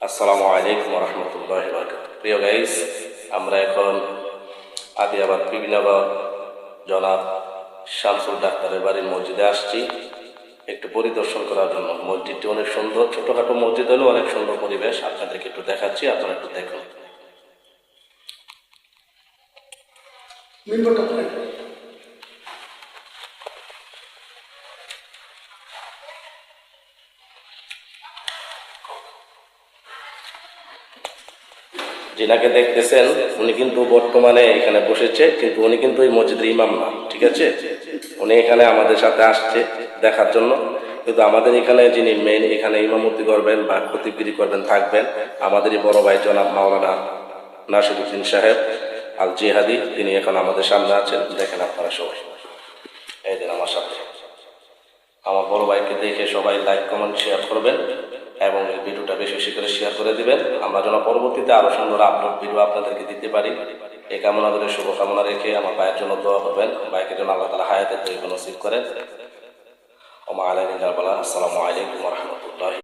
আসসালামু আলাইকুম রহমতুল্লাহ বরকাত। প্রিয় গাইস, আমরা এখন আদিয়াবাদ পিবিনগর জনাব শামসুল ডাক্তারের বাড়ির মসজিদে আসছি একটু পরিদর্শন করার জন্য। মসজিদটি অনেক সুন্দর, ছোটখাটো মসজিদ হলেও অনেক সুন্দর পরিবেশ। আপনাদেরকে একটু দেখাচ্ছি, আপনারা একটু দেখুন। যিনাকে দেখতেছেন উনি কিন্তু বর্তমানে এখানে বসেছে, কিন্তু উনি কিন্তু এই মসজিদের ইমাম না, ঠিক আছে? উনি এখানে আমাদের সাথে আসছে দেখার জন্য, কিন্তু আমাদের এখানে যিনি মেইন এখানে ইমামতি করবেন বা খতিবগিরি করবেন থাকবেন আমাদেরই বড় ভাই জনাব মাওলানা নাসিরুদ্দিন সাহেব আল জিহাদি। তিনি এখন আমাদের সামনে আছেন, দেখেন আপনারা সবাই। এই দিন আমার সাথে আমার বড় ভাইকে দেখে সবাই লাইক কমেন্ট শেয়ার করবেন এবং এই ভিডিওটা বেশি বেশি করে শেয়ার করে দিবেন, আমরা যেন পরবর্তীতে আরো সুন্দর আপলোড ভিডিও আপনাদেরকে দিতে পারি। এই কামনা করে শুভকামনা রেখে আমার ভাইয়ের জন্য দোয়া করবেন, ভাইকে যেন আল্লাহ তাআলা হায়াতের তৈরি নসিব করেন। ওমা আলাইনা বলা। আসসালামু আলাইকুম ওয়া রাহমাতুল্লাহ।